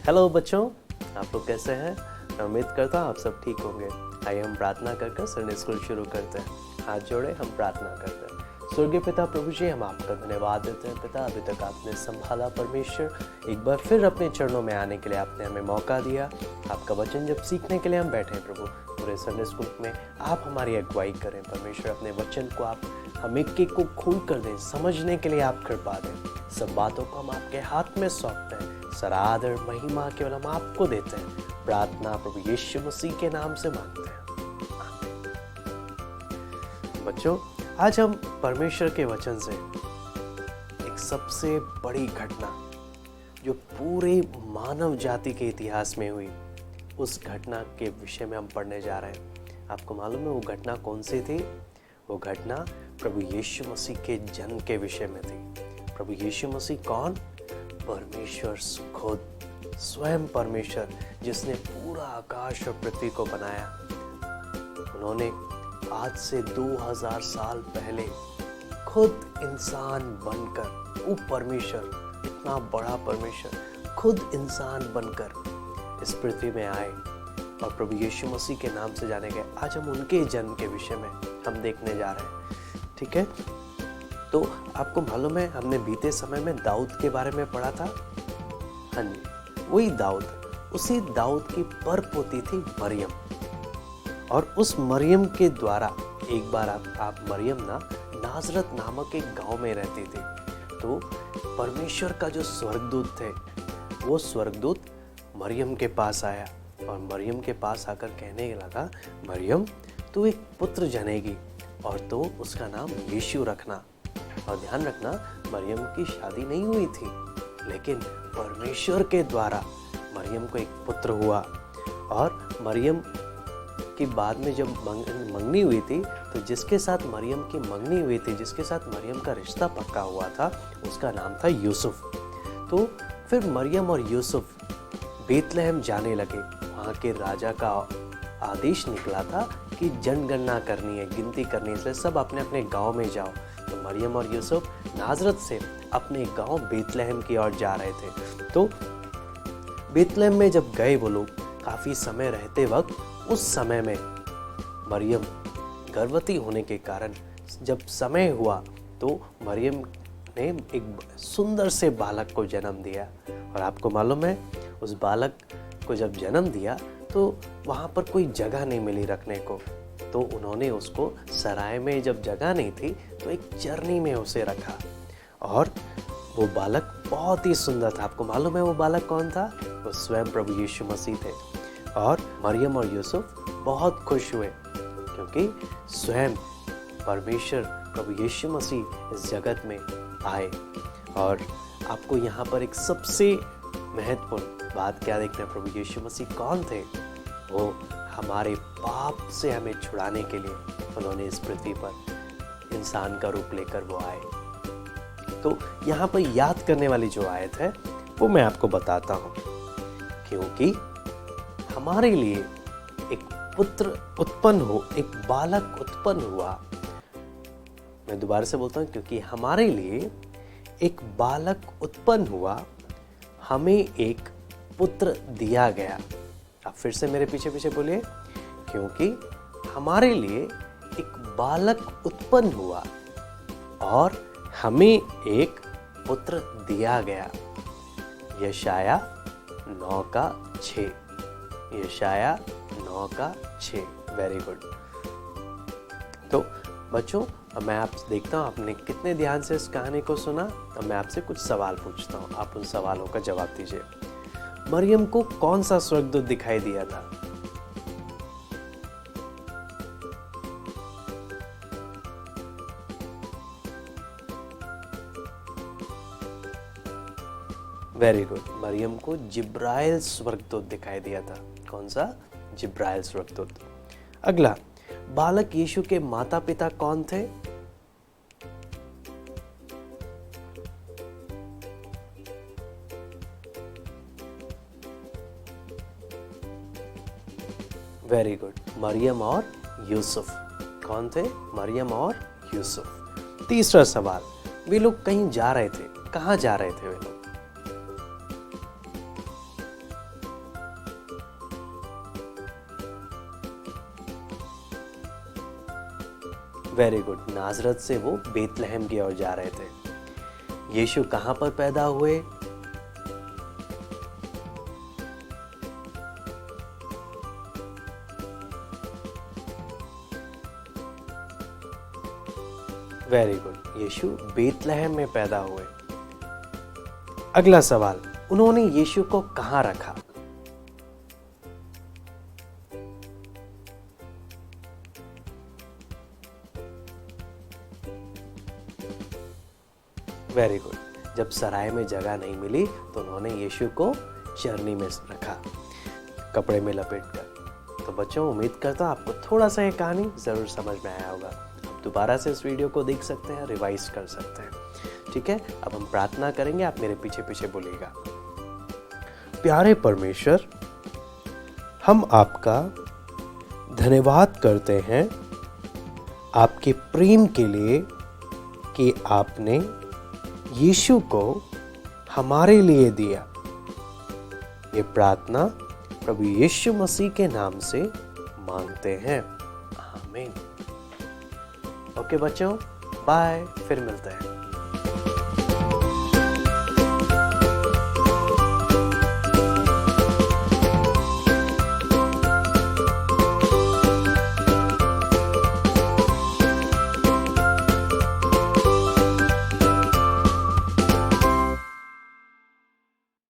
Hello बच्चों, आप लोग कैसे हैं? मैं उम्मीद करता हूँ आप सब ठीक होंगे। आइए हम प्रार्थना कर संडे स्कूल शुरू करते हैं। हाथ जोड़े हम प्रार्थना करते हैं। स्वर्गीय पिता प्रभु जी, हम आपका धन्यवाद देते हैं पिता, अभी तक आपने संभाला परमेश्वर। एक बार फिर अपने चरणों में आने के लिए आपने हमें मौका दिया। आपका वचन जब सीखने के लिए हम बैठे हैं प्रभु, पूरे संडे स्कूल में आप हमारी अगुवाई करें परमेश्वर। अपने वचन को आप हम एक एक को खोल कर दें, समझने के लिए आप कृपा दें। सब बातों को हम आपके हाथ में सौंपते हैं। सारा आदर महिमा केवल हम आपको देते हैं। प्रार्थना प्रभु यीशु मसीह के नाम से मांगते हैं, आमीन। बच्चों, आज हम परमेश्वर के वचन से एक सबसे बड़ी घटना जो पूरे मानव जाति के इतिहास में हुई, उस घटना के विषय में हम पढ़ने जा रहे हैं। आपको मालूम है वो घटना कौन सी थी? वो घटना प्रभु यीशु मसीह के जन्म के विषय में थी। प्रभु यीशु मसीह कौन? परमेश्वर खुद, स्वयं परमेश्वर, जिसने पूरा आकाश और पृथ्वी को बनाया। उन्होंने आज से 2000 साल पहले खुद इंसान बनकर, वो परमेश्वर, इतना बड़ा परमेश्वर खुद इंसान बनकर इस पृथ्वी में आए और प्रभु यीशु मसीह के नाम से जाने गए। आज हम उनके जन्म के विषय में हम देखने जा रहे हैं, ठीक है? तो आपको मालूम है हमने बीते समय में दाऊद के बारे में पढ़ा था। हाँ जी, वही दाऊद, उसी दाऊद की परपोती थी मरियम। और उस मरियम के द्वारा एक बार आप मरियम नाजरत नामक एक गांव में रहती थी। तो परमेश्वर का जो स्वर्गदूत थे, वो स्वर्गदूत मरियम के पास आया और मरियम के पास आकर कहने लगा, मरियम तू एक पुत्र जनेगी और तो उसका नाम यीशु रखना। और ध्यान रखना, मरियम की शादी नहीं हुई थी, लेकिन परमेश्वर के द्वारा मरियम को एक पुत्र हुआ। और मरियम की बाद में जब मंगनी हुई थी, तो जिसके साथ मरियम की मंगनी हुई थी, जिसके साथ मरियम का रिश्ता पक्का हुआ था, उसका नाम था यूसुफ। तो फिर मरियम और यूसुफ बेतलहम जाने लगे। वहाँ के राजा का आदेश निकला था कि जनगणना करनी है, गिनती करनी है, इसलिए सब अपने अपने गांव में जाओ। तो मरियम और यूसुफ नाजरत से अपने गांव बेतलहम की ओर जा रहे थे। तो बेतलहम में जब गए वो लोग, काफ़ी समय रहते वक्त, उस समय में मरियम गर्भवती होने के कारण जब समय हुआ तो मरियम ने एक सुंदर से बालक को जन्म दिया। और आपको मालूम है उस बालक को जब जन्म दिया तो वहाँ पर कोई जगह नहीं मिली रखने को। तो उन्होंने उसको सराय में, जब जगह नहीं थी तो एक चरनी में उसे रखा। और वो बालक बहुत ही सुंदर था। आपको मालूम है वो बालक कौन था? वो स्वयं प्रभु यीशु मसीह थे। और मरियम और यूसुफ बहुत खुश हुए क्योंकि स्वयं परमेश्वर प्रभु यीशु मसीह इस जगत में आए। और आपको यहाँ पर एक सबसे महत्वपूर्ण बात क्या देखना है? प्रभु यीशु मसीह कौन थे? वो हमारे पाप से हमें छुड़ाने के लिए उन्होंने इस पृथ्वी पर इंसान का रूप लेकर वो आए। तो यहाँ पर याद करने वाली जो आयत है वो मैं आपको बताता हूँ। क्योंकि हमारे लिए एक पुत्र उत्पन्न हो, एक बालक उत्पन्न हुआ। मैं दोबारा से बोलता हूँ, क्योंकि हमारे लिए एक बालक उत्पन्न हुआ, हमें एक पुत्र दिया गया। आप फिर से मेरे पीछे पीछे बोलिए। क्योंकि हमारे लिए एक बालक उत्पन्न हुआ और हमें एक पुत्र दिया गया। यशाया 9:6। यशाया 9:6। Very good. तो बच्चों, अब मैं आप देखता हूँ आपने कितने ध्यान से इस कहानी को सुना। अब मैं आपसे कुछ सवाल पूछता हूँ, आप उन सवालों का जवाब दीजिए। मरियम को कौन सा स्वर्गदूत दिखाई दिया था? Very good. मरियम को जिब्राइल स्वर्गदूत दिखाई दिया था। कौन सा? जिब्राइल स्वर्गदूत। अगला, बालक यीशु के माता पिता कौन थे? वेरी गुड, मरियम और यूसुफ। कौन थे? मरियम और यूसुफ। तीसरा सवाल, वे लोग कहीं जा रहे थे, कहाँ जा रहे थे वे लोग? Very good. नाजरत से वो बेतलहम की ओर जा रहे थे। यीशु कहाँ पर पैदा हुए? वेरी गुड, यीशु बेतलहम में पैदा हुए। अगला सवाल, उन्होंने यीशु को कहाँ रखा? वेरी गुड, जब सराय में जगह नहीं मिली तो उन्होंने यीशु को चरनी में रखा, कपड़े में लपेटकर। तो बच्चों, उम्मीद करता हूँ आपको थोड़ा सा ये कहानी जरूर समझ में आया होगा। आप दोबारा से इस वीडियो को देख सकते हैं, रिवाइज कर सकते हैं। ठीक है, अब हम प्रार्थना करेंगे, आप मेरे पीछे पीछे बोलिएगा। प्यारे परमेश्वर, हम आपका धन्यवाद करते हैं आपके प्रेम के लिए कि आपने यीशु को हमारे लिए दिया। ये प्रार्थना प्रभु यीशु मसीह के नाम से मांगते हैं, आमीन। ओके बच्चों, बाय, फिर मिलते हैं।